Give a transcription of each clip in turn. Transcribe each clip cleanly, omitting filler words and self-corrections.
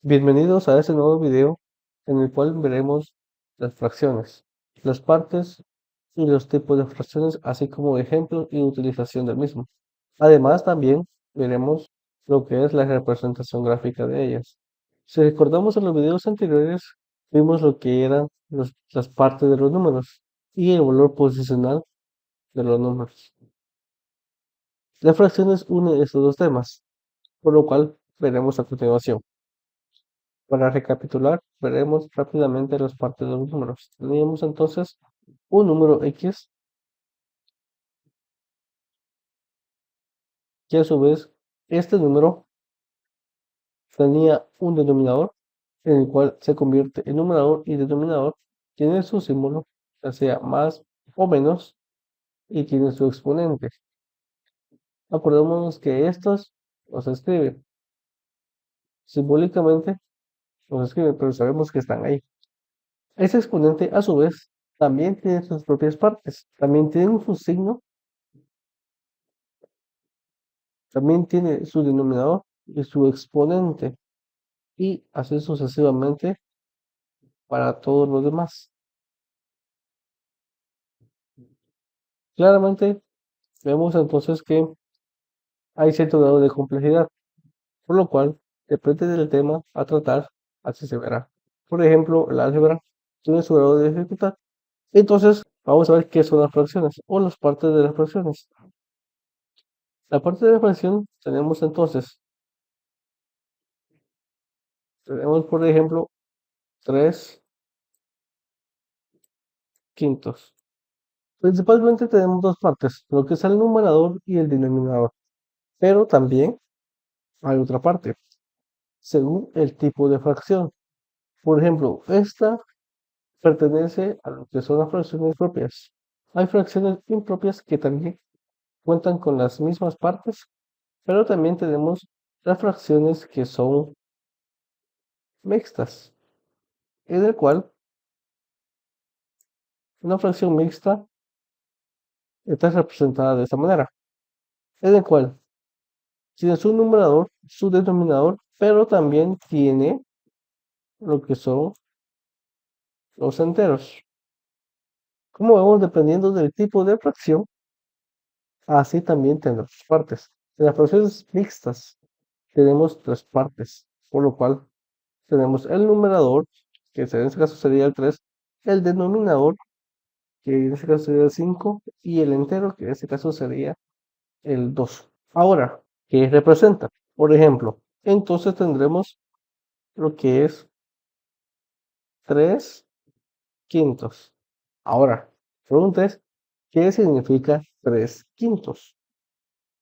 Bienvenidos a este nuevo video en el cual veremos las fracciones, las partes y los tipos de fracciones, así como ejemplos y utilización del mismo. Además, también veremos lo que es la representación gráfica de ellas. Si recordamos en los videos anteriores, vimos lo que eran las partes de los números y el valor posicional de los números. Las fracciones unen estos dos temas, por lo cual veremos a continuación. Para recapitular, veremos rápidamente las partes de los números. Teníamos entonces un número x, que a su vez este número tenía un denominador en el cual se convierte en numerador y denominador, tiene su símbolo, ya sea más o menos, y tiene su exponente. Acordémonos que estos los escriben simbólicamente, los escriben, pero sabemos que están ahí. Ese exponente, a su vez, también tiene sus propias partes, también tiene su signo. También tiene su denominador y su exponente, y así sucesivamente para todos los demás. Claramente vemos entonces que hay cierto grado de complejidad, por lo cual depende del tema a tratar, así se verá. Por ejemplo, el álgebra tiene su grado de dificultad. Entonces, vamos a ver qué son las fracciones o las partes de las fracciones. La parte de la fracción tenemos por ejemplo 3 quintos. Principalmente tenemos dos partes, lo que es el numerador y el denominador, pero también hay otra parte, según el tipo de fracción. Por ejemplo, esta pertenece a lo que son las fracciones propias. Hay fracciones impropias que también cuentan con las mismas partes, pero también tenemos las fracciones que son mixtas, en el cual una fracción mixta está representada de esta manera, en el cual tiene su numerador, su denominador, pero también tiene lo que son los enteros. Como vemos, dependiendo del tipo de fracción, así también tendrá sus partes. En las fracciones mixtas tenemos tres partes, por lo cual tenemos el numerador, que en este caso sería el 3, el denominador, que en este caso sería el 5, y el entero, que en este caso sería el 2. Ahora, ¿qué representa? Por ejemplo, entonces tendremos lo que es 3 quintos. Ahora, la pregunta es, ¿qué significa 3 quintos?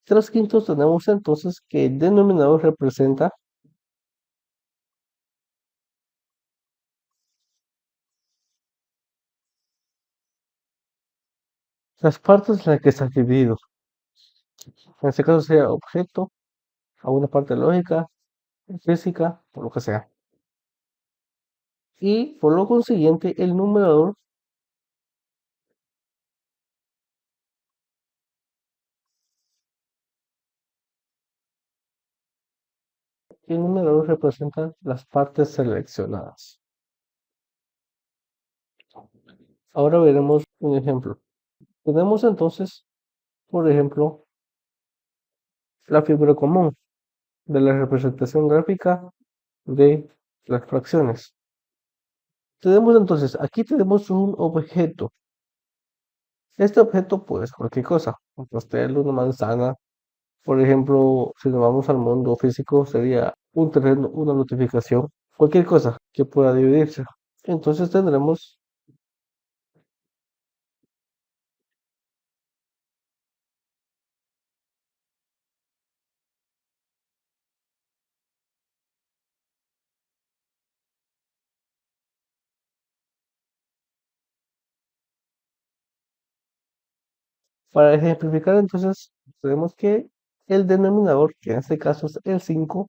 3 quintos tenemos entonces que el denominador representa las partes en las que está dividido. En este caso sería objeto, alguna parte lógica, física, o lo que sea. Y por lo consiguiente, el numerador representa las partes seleccionadas. Ahora veremos un ejemplo. Tenemos entonces, por ejemplo, la figura común de la representación gráfica de las fracciones. Aquí tenemos un objeto. Este objeto puede ser cualquier cosa, un pastel, una manzana. Por ejemplo, si nos vamos al mundo físico, sería un terreno, una notificación, cualquier cosa que pueda dividirse. Entonces tendremos, para ejemplificar entonces, tenemos que el denominador, que en este caso es el 5,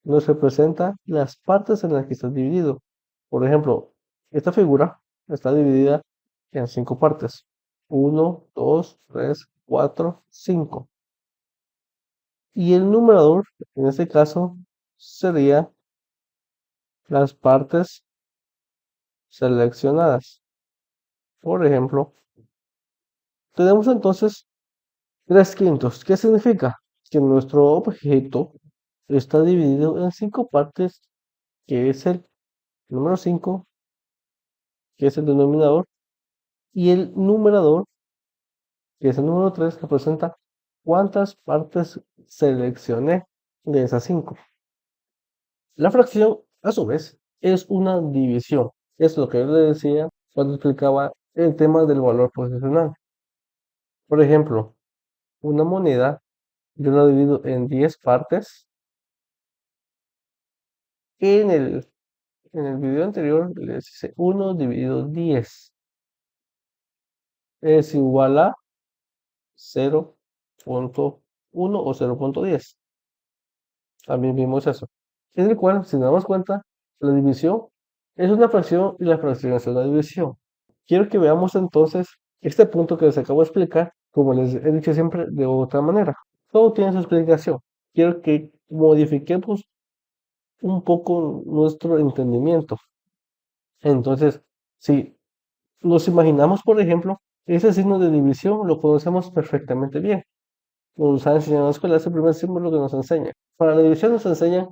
nos representa las partes en las que está dividido. Por ejemplo, esta figura está dividida en 5 partes. 1, 2, 3, 4, 5. Y el numerador, en este caso, sería las partes seleccionadas. Por ejemplo, tenemos entonces 3/5. ¿Qué significa? Que nuestro objeto está dividido en 5 partes, que es el número 5, que es el denominador, y el numerador, que es el número 3, representa cuántas partes seleccioné de esas 5. La fracción, a su vez, es una división. Es lo que yo le decía cuando explicaba el tema del valor posicional. Por ejemplo, una moneda yo la divido en 10 partes. En el video anterior les dice 1 dividido 10 es igual a 0.1 o 0.10. También vimos eso. En el cual, si nos damos cuenta, la división es una fracción y la fracción es una división. Quiero que veamos entonces este punto que les acabo de explicar, como les he dicho siempre, de otra manera. Todo tiene su explicación. Quiero que modifiquemos un poco nuestro entendimiento. Entonces, si nos imaginamos, por ejemplo, ese signo de división lo conocemos perfectamente bien. Nos ha enseñado en la escuela, es el primer símbolo que nos enseña. Para la división nos enseñan,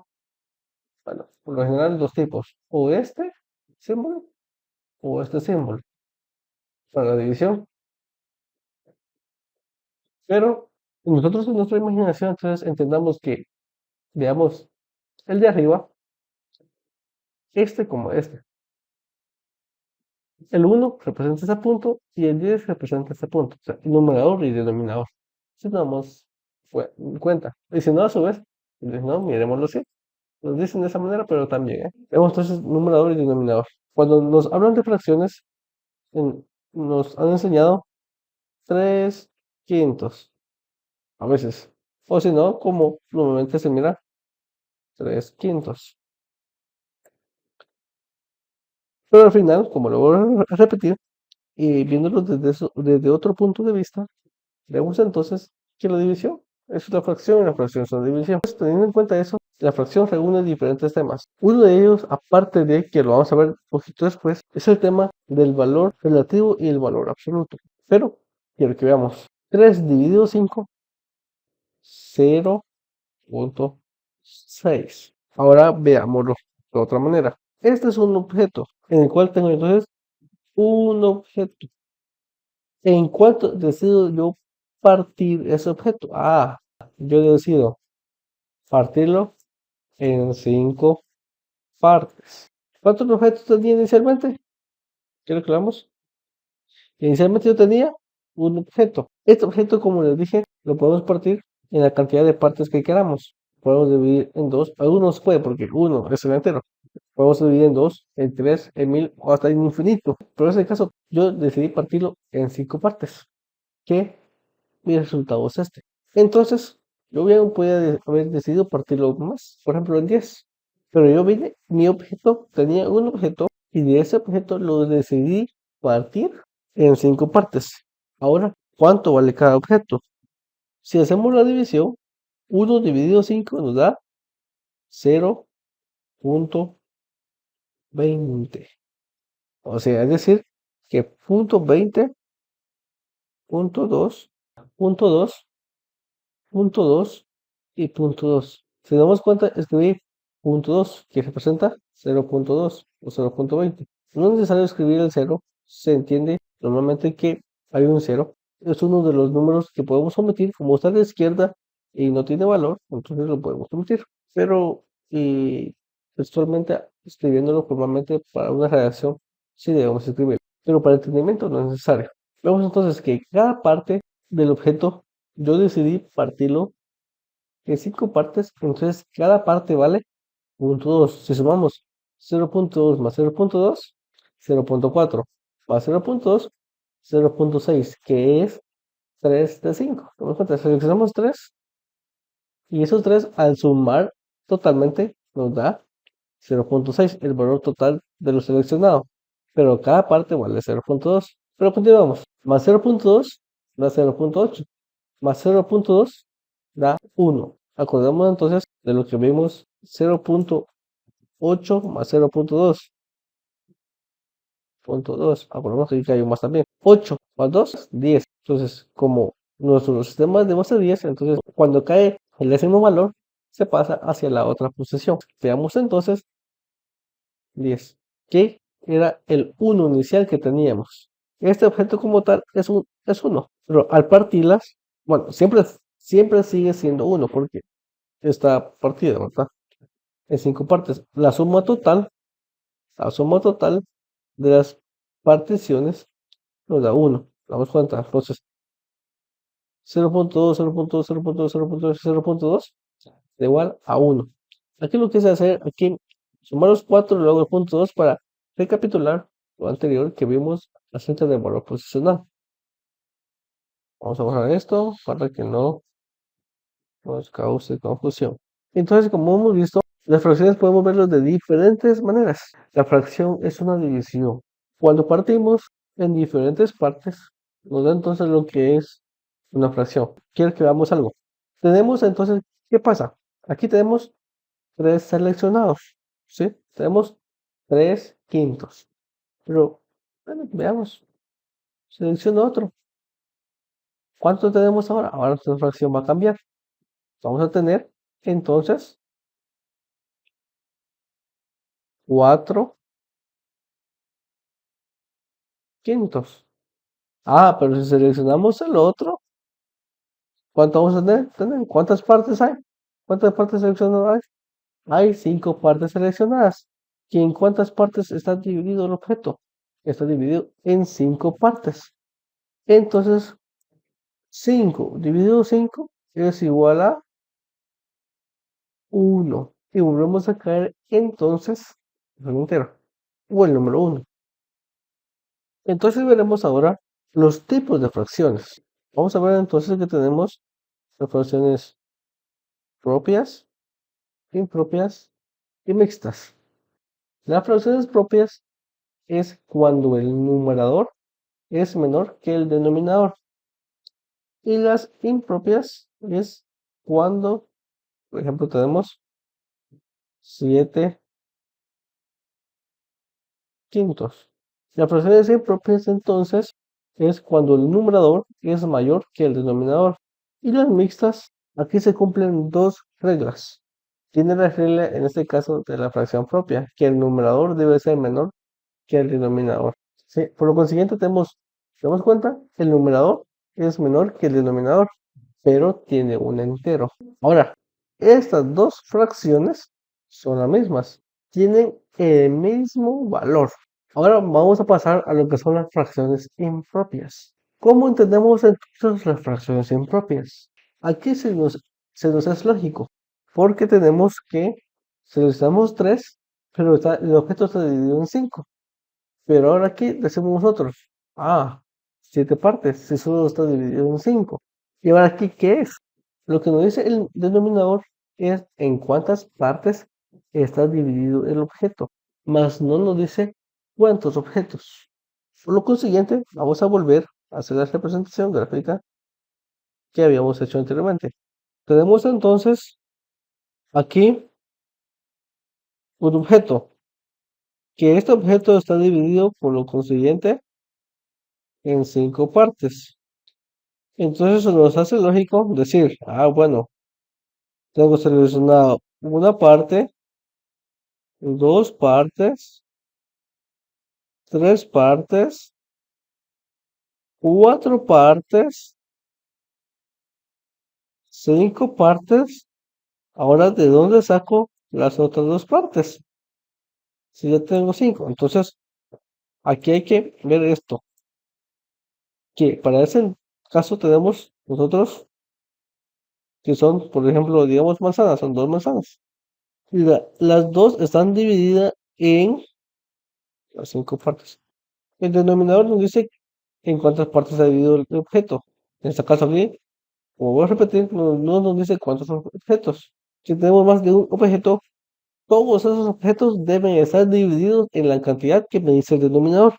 bueno, por lo general dos tipos, o este símbolo o este símbolo para la división. Pero nosotros en nuestra imaginación entonces entendamos que, veamos, el de arriba, este como este. El 1 representa ese punto y el 10 representa ese punto, o sea, el numerador y denominador. Si nos damos cuenta. Y si no, a su vez, no, miremoslo así. Nos dicen de esa manera, pero también, ¿eh? Vemos entonces numerador y denominador. Cuando nos hablan de fracciones, nos han enseñado 3/5, a veces. O si no, como normalmente se mira, 3/5. Pero al final, como lo voy a repetir, y viéndolo desde otro punto de vista, vemos entonces que la división es una fracción y la fracción es una división. Pues, teniendo en cuenta eso, la fracción reúne diferentes temas. Uno de ellos, aparte de que lo vamos a ver un poquito después, es el tema del valor relativo y el valor absoluto. Pero quiero que veamos 3 dividido 5, 0.6. Ahora veámoslo de otra manera. Este es un objeto en el cual tengo entonces un objeto. ¿En cuánto decido yo partir ese objeto? Yo decido partirlo en 5 partes. ¿Cuántos objetos tenía inicialmente? Quiero que lo veamos. Inicialmente yo tenía un objeto. Este objeto, como les dije, lo podemos partir en la cantidad de partes que queramos. Podemos dividir en dos. Algunos puede porque uno es el entero. Podemos dividir en 2, en 3, en 1000 o hasta en infinito. Pero en este caso, yo decidí partirlo en 5 partes. Que mi resultado es este. Entonces, yo bien podía haber decidido partirlo más, por ejemplo, en 10. Pero yo vine, mi objeto, tenía un objeto y de ese objeto lo decidí partir en 5 partes. Ahora, ¿cuánto vale cada objeto? Si hacemos la división, 1 dividido 5 nos da 0.20. O sea, es decir, que punto 20, punto 2, punto 2, punto 2 y punto 2. Si nos damos cuenta, escribí punto 2, que representa 0.2 o 0.20. No es necesario escribir el 0, se entiende normalmente que hay un 0. Es uno de los números que podemos omitir, como está a la izquierda y no tiene valor, entonces lo podemos omitir. Pero textualmente, escribiéndolo formalmente para una redacción, sí debemos escribir. Pero para el entendimiento no es necesario. Vemos entonces que cada parte del objeto yo decidí partirlo en 5 partes, entonces cada parte vale 0.2. Si sumamos 0.2 más 0.2, 0.4 más 0.2, 0.6, que es 3 de 5. Tomamos cuenta, seleccionamos 3 y esos 3 al sumar totalmente nos da 0.6, el valor total de lo seleccionado. Pero cada parte vale 0.2. Pero continuamos. Más 0.2 da 0.8. Más 0.2 da 1. Acordemos entonces de lo que vimos 0.8 8 más 0.2. Punto 2. Ah, por lo menos aquí hay un más también. 8 más 2, 10. Entonces, como nuestro sistema de base 10, entonces cuando cae el décimo valor, se pasa hacia la otra posición. Veamos entonces 10, que era el 1 inicial que teníamos. Este objeto como tal es 1, pero al partirlas, bueno, siempre sigue siendo 1 porque está partida, ¿verdad? En 5 partes. La suma total de las particiones nos da 1. Damos cuenta. Entonces, 0.2, 0.2, 0.2, 0.2, 0.2 da igual a 1. Aquí lo que se hacer, aquí sumar los 4 y luego el punto 2 para recapitular lo anterior que vimos acerca del valor posicional. Vamos a borrar esto para que no nos cause confusión. Entonces, como hemos visto, las fracciones podemos verlas de diferentes maneras. La fracción es una división. Cuando partimos en diferentes partes, nos da entonces lo que es una fracción. Quiero que veamos algo. Tenemos entonces, ¿qué pasa? Aquí tenemos 3 seleccionados, ¿sí? Tenemos 3 quintos. Pero, bueno, veamos. Selecciono otro. ¿Cuánto tenemos ahora? Ahora nuestra fracción va a cambiar. Vamos a tener entonces 4 quintos. Ah, pero si seleccionamos el otro, ¿cuánto vamos a tener? ¿Cuántas partes hay? ¿Cuántas partes seleccionadas hay? Hay 5 partes seleccionadas. ¿Y en cuántas partes está dividido el objeto? Está dividido en 5 partes. Entonces, 5 dividido 5 es igual a 1. Y volvemos a caer entonces en el entero, o el número 1. Entonces veremos ahora los tipos de fracciones. Vamos a ver entonces que tenemos las fracciones propias, impropias y mixtas. Las fracciones propias es cuando el numerador es menor que el denominador. Y las impropias es cuando, por ejemplo, tenemos 7 quintos. Las fracciones impropias entonces es cuando el numerador es mayor que el denominador. Y las mixtas, aquí se cumplen dos reglas. Tiene la regla en este caso de la fracción propia, que el numerador debe ser menor que el denominador. ¿Sí? Por lo consiguiente ¿tenemos cuenta? El numerador es menor que el denominador, pero tiene un entero. Ahora, estas dos fracciones son las mismas, tienen el mismo valor. Ahora vamos a pasar a lo que son las fracciones impropias. ¿Cómo entendemos entonces las fracciones impropias? Aquí se nos es lógico, porque tenemos que seleccionamos 3, pero el objeto está dividido en 5. Pero ahora aquí decimos nosotros, 7 partes, si solo está dividido en 5. Y ahora aquí, ¿qué es? Lo que nos dice el denominador es en cuántas partes está dividido el objeto, mas no nos dice cuántos objetos. Por lo consiguiente, vamos a volver a hacer la representación gráfica que habíamos hecho anteriormente. Tenemos entonces aquí un objeto, que este objeto está dividido por lo consiguiente en 5 partes. Entonces se nos hace lógico decir, bueno, tengo seleccionado una parte, 2 partes, 3 partes, 4 partes, 5 partes. Ahora, ¿de dónde saco las otras 2 partes? Si ya tengo 5. Entonces, aquí hay que ver esto. Que para ese caso tenemos nosotros que son, por ejemplo, digamos manzanas, son 2 manzanas. Y las dos están divididas en las 5 partes. El denominador nos dice en cuántas partes se ha dividido el objeto. En este caso aquí, como voy a repetir, no nos dice cuántos son objetos. Si tenemos más de un objeto, todos esos objetos deben estar divididos en la cantidad que me dice el denominador.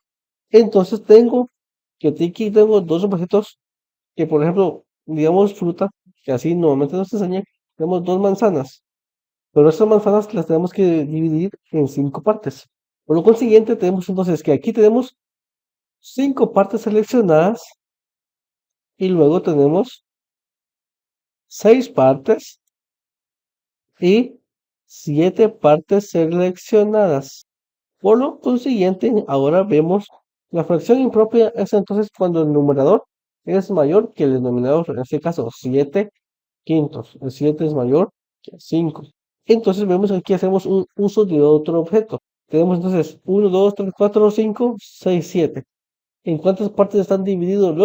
Entonces aquí tengo 2 objetos que, por ejemplo, digamos fruta, que así normalmente nos enseña, tenemos 2 manzanas. pero estas manzanas las tenemos que dividir en 5 partes. Por lo consiguiente, tenemos entonces que aquí tenemos 5 partes seleccionadas y luego tenemos 6 partes y 7 partes seleccionadas. Por lo consiguiente, ahora vemos la fracción impropia es entonces cuando el numerador es mayor que el denominador, en este caso 7 quintos. El 7 es mayor que 5. Entonces vemos que aquí hacemos un uso de otro objeto. Tenemos entonces 1, 2, 3, 4, 5, 6, 7. ¿En cuántas partes están divididos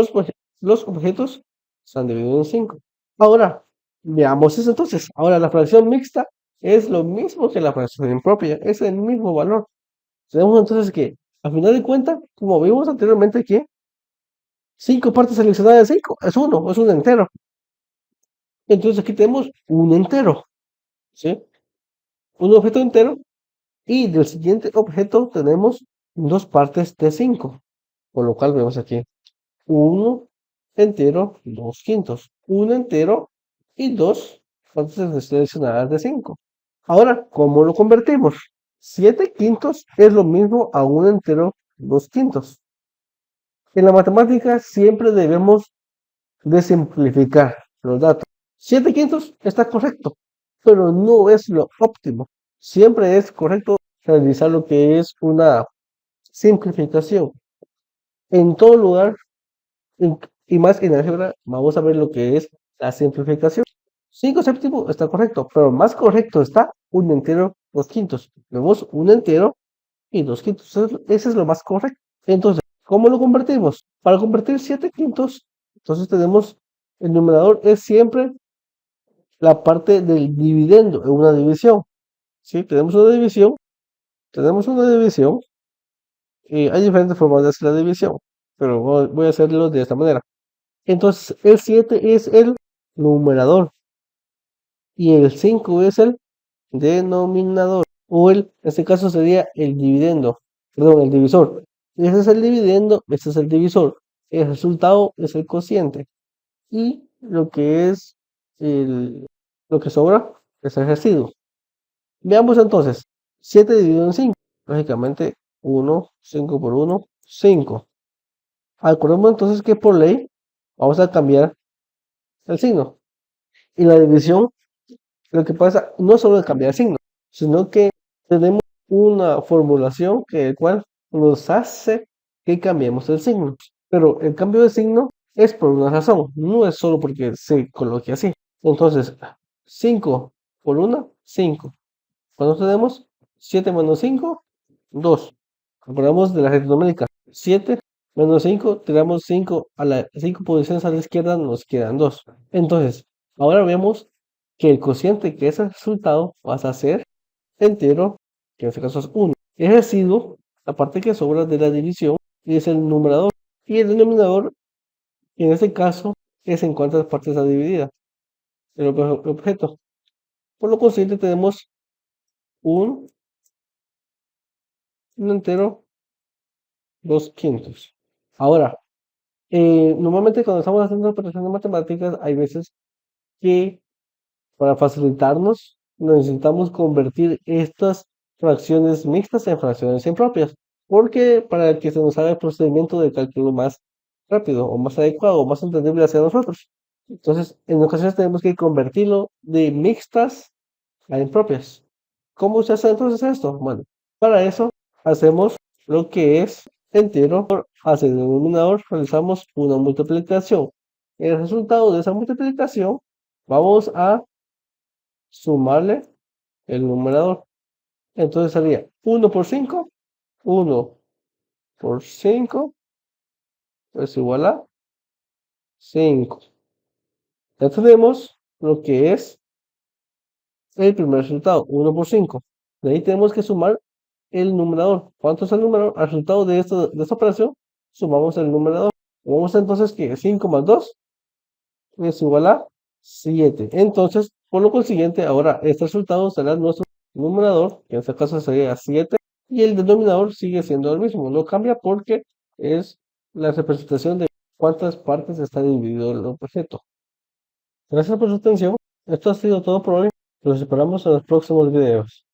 los objetos? Están divididos en 5. Ahora, veamos eso entonces. Ahora, la fracción mixta es lo mismo que la fracción impropia. Es el mismo valor. Tenemos entonces que, a final de cuentas, como vimos anteriormente, que 5 partes seleccionadas de 5 es un entero. Entonces aquí tenemos un entero, ¿sí? Un objeto entero y del siguiente objeto tenemos 2 partes de 5, por lo cual vemos aquí 1 entero, 2 quintos, 1 entero y 2 partes seleccionadas de 5. Ahora, ¿cómo lo convertimos? 7 quintos es lo mismo a 1 entero, 2 quintos. En la matemática siempre debemos de simplificar los datos. 7 quintos está correcto, pero no es lo óptimo. Siempre es correcto realizar lo que es una simplificación. En todo lugar, y más en álgebra, vamos a ver lo que es la simplificación. 5 séptimo está correcto, pero más correcto está un entero, 2 quintos. Vemos un entero y 2 quintos. Ese es lo más correcto. Entonces, ¿cómo lo convertimos? Para convertir 7 quintos, entonces tenemos el numerador es siempre la parte del dividendo en una división. ¿Sí? Tenemos una división y hay diferentes formas de hacer la división, pero voy a hacerlo de esta manera. Entonces, el 7 es el numerador y el 5 es el denominador, o en este caso sería el dividendo, perdón, el divisor. Ese es el dividendo, este es el divisor. El resultado es el cociente y lo que es lo que sobra es el residuo. Veamos entonces, 7 dividido en 5, lógicamente 1, 5 por 1, 5. Acordemos entonces que por ley vamos a cambiar el signo. Y la división, lo que pasa no solo es cambiar el signo, sino que tenemos una formulación que el cual nos hace que cambiemos el signo. Pero el cambio de signo es por una razón, no es solo porque se coloque así. Entonces, 5 por 1, 5. Cuando tenemos 7 menos 5, 2. Acordamos de la recta numérica. 7 menos 5, tiramos 5 a la 5 posiciones a la izquierda, nos quedan 2. Entonces, ahora vemos que el cociente que es el resultado pasa a ser entero, que en este caso es 1. El residuo, la parte que sobra de la división, es el numerador. Y el denominador, en este caso, es en cuántas partes está dividida el objeto. Por lo consiguiente, tenemos un entero, 2 quintos. Ahora, normalmente cuando estamos haciendo operaciones matemáticas, hay veces que para facilitarnos necesitamos convertir estas fracciones mixtas en fracciones impropias, porque para que se nos haga el procedimiento de cálculo más rápido o más adecuado o más entendible hacia nosotros. Entonces, en ocasiones tenemos que convertirlo de mixtas a impropias. ¿Cómo se hace entonces esto? Bueno, para eso hacemos lo que es entero hacia el denominador, realizamos una multiplicación. El resultado de esa multiplicación vamos a sumarle el numerador. Entonces sería 1 por 5, 1 por 5 es igual a 5. Ya tenemos lo que es el primer resultado, 1 por 5. De ahí tenemos que sumar el numerador. ¿Cuánto es el numerador? Al resultado de esta operación, sumamos el numerador. Vamos entonces que 5 más 2 es igual a 7. Entonces, por lo consiguiente, ahora este resultado será nuestro numerador, que en este caso sería 7, y el denominador sigue siendo el mismo. No cambia porque es la representación de cuántas partes está dividido el objeto. Gracias por su atención. Esto ha sido todo por hoy. Los esperamos en los próximos videos.